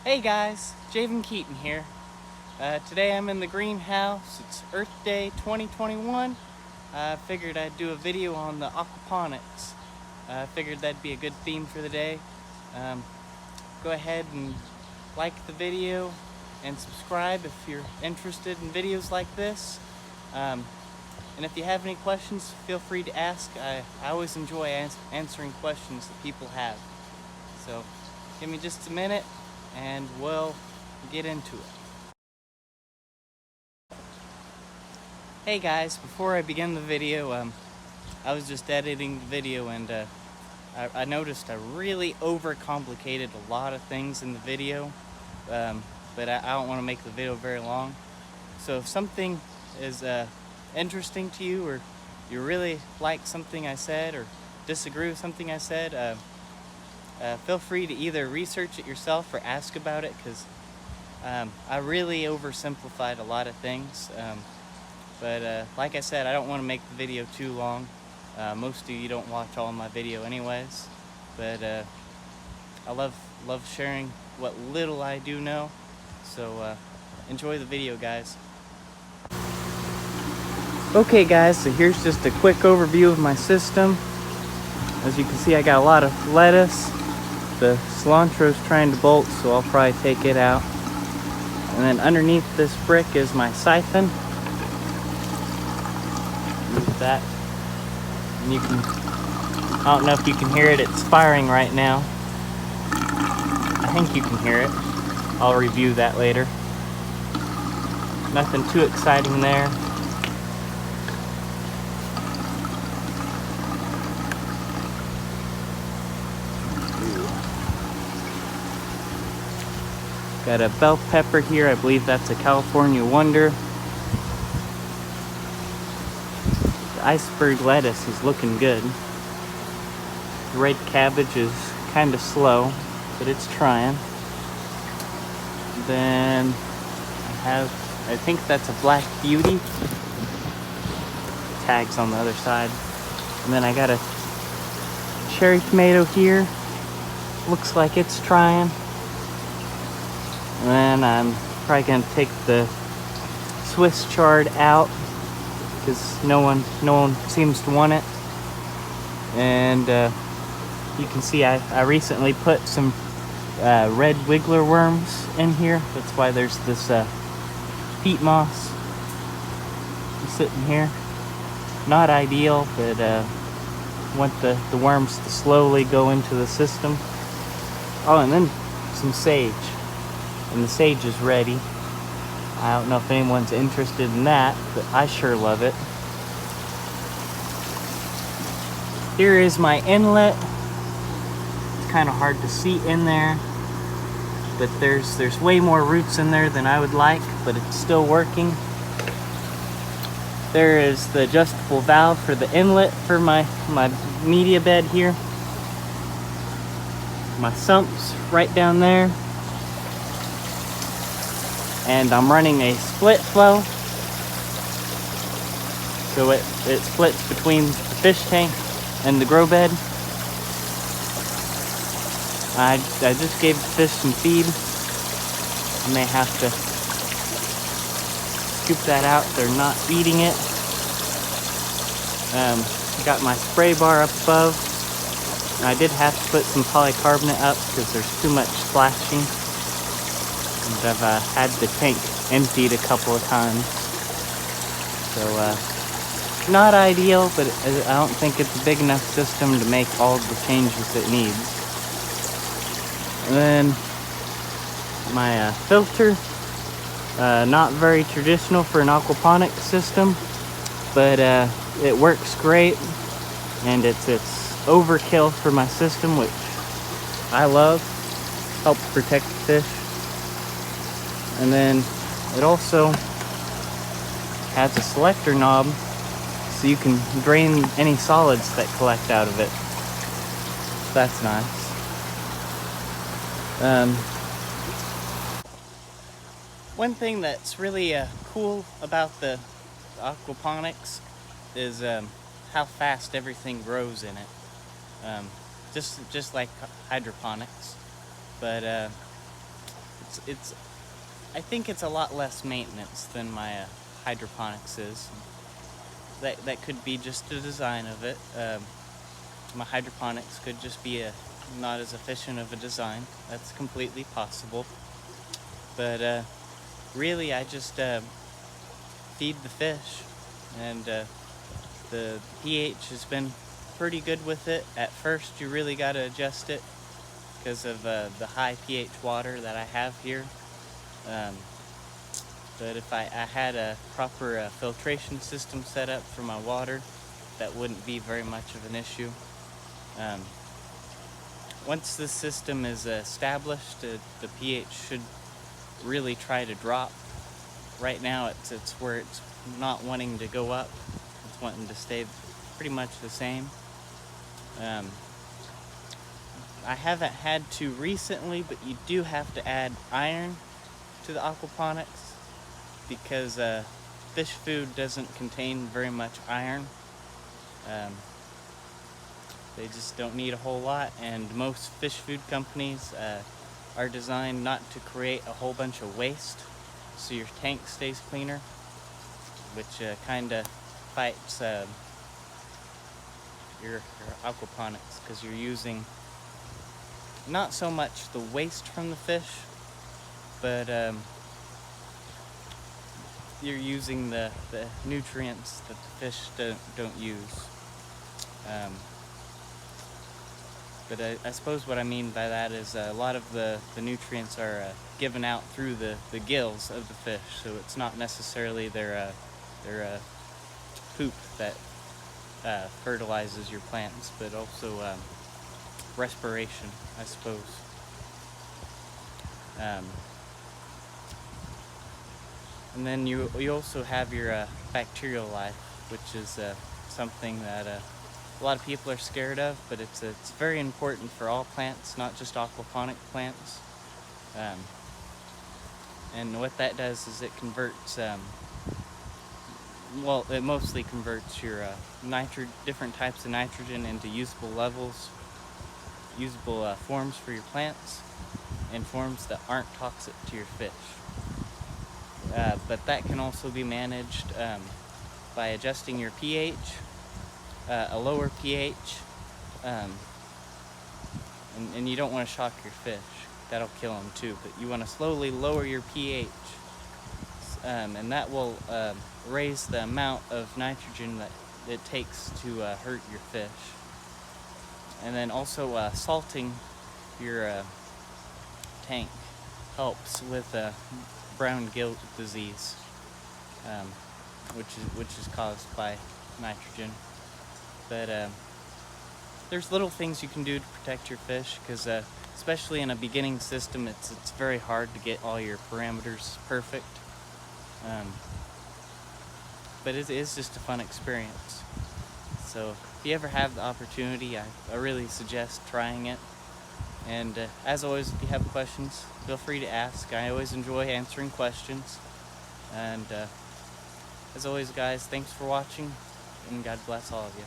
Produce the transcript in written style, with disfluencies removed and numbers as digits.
Hey guys, Javen Keaton here. Today I'm in the greenhouse. It's Earth Day 2021. I figured I'd do a video on the aquaponics. I figured that'd be a good theme for the day. Go ahead and like the video and subscribe if you're interested in videos like this. And if you have any questions, feel free to ask. I always enjoy answering questions that people have. So give me just a minute and we'll get into it. Hey guys, before I begin the video, I was just editing the video and I noticed I really overcomplicated a lot of things in the video, but I don't want to make the video very long. So if something is interesting to you, or you really like something I said or disagree with something I said, feel free to either research it yourself or ask about it, because I really oversimplified a lot of things. But like I said, I don't want to make the video too long. Most of you don't watch all my video anyways, but I love sharing what little I do know. So enjoy the video, guys. Okay guys, so here's just a quick overview of my system. As you can see, I got a lot of lettuce. The cilantro's trying to bolt, so I'll probably take it out. And then underneath this brick is my siphon. Use that. And you can, I don't know if you can hear it, it's firing right now. I think you can hear it. I'll review that later. Nothing too exciting there. Got a bell pepper here. I believe that's a California Wonder. The iceberg lettuce is looking good. The red cabbage is kind of slow, but it's trying. Then I think that's a Black Beauty. Tags on the other side. And then I got a cherry tomato here. Looks like it's trying. And then I'm probably gonna take the Swiss chard out because no one seems to want it. And you can see I recently put some red wiggler worms in here. That's why there's this peat moss sitting here. Not ideal, but want the worms to slowly go into the system. Oh, and then some sage. And the sage is ready. I don't know if anyone's interested in that, but I sure love it. Here is my inlet. It's kind of hard to see in there, but there's way more roots in there than I would like, but it's still working. There is the adjustable valve for the inlet for my media bed here. My sump's right down there. And I'm running a split flow, so it splits between the fish tank and the grow bed. I just gave the fish some feed. I may have to scoop that out. They're not eating it. Got my spray bar up above. I did have to put some polycarbonate up because there's too much splashing. And I've had the tank emptied a couple of times. So not ideal, but I don't think it's a big enough system to make all the changes it needs. And then my filter, not very traditional for an aquaponic system, but it works great, and it's overkill for my system, which I love. Helps protect the fish. And then it also has a selector knob, so you can drain any solids that collect out of it. That's nice. One thing that's really cool about the aquaponics is how fast everything grows in it. Just like hydroponics. But I think it's a lot less maintenance than my hydroponics is. That could be just the design of it. My hydroponics could just be not as efficient of a design. That's completely possible. But really, I just feed the fish, and the pH has been pretty good with it. At first, you really got to adjust it because of the high pH water that I have here. But if I had a proper filtration system set up for my water, that wouldn't be very much of an issue. Once this system is established, the pH should really try to drop. Right now it's where it's not wanting to go up. It's wanting to stay pretty much the same. I haven't had to recently, but you do have to add iron to the aquaponics because fish food doesn't contain very much iron. They just don't need a whole lot, and most fish food companies are designed not to create a whole bunch of waste, so your tank stays cleaner, which kind of fights your aquaponics, because you're using not so much the waste from the fish, but you're using the nutrients that the fish don't use. But I suppose what I mean by that is a lot of the nutrients are given out through the gills of the fish, so it's not necessarily their poop that fertilizes your plants, but also respiration, I suppose. And then you also have your bacterial life, which is something that a lot of people are scared of, but it's very important for all plants, not just aquaponic plants. And what that does is it converts, well, it mostly converts your different types of nitrogen into usable levels, usable forms for your plants, and forms that aren't toxic to your fish. But that can also be managed by adjusting your pH. A lower pH, and you don't want to shock your fish. That'll kill them too, but you want to slowly lower your pH, and that will raise the amount of nitrogen that it takes to hurt your fish. And then also salting your tank helps with brown gilt disease, which is caused by nitrogen. But there's little things you can do to protect your fish, because especially in a beginning system, it's very hard to get all your parameters perfect. But it is just a fun experience. So if you ever have the opportunity, I really suggest trying it. And as always, if you have questions, feel free to ask. I always enjoy answering questions. And as always, guys, thanks for watching, and God bless all of you.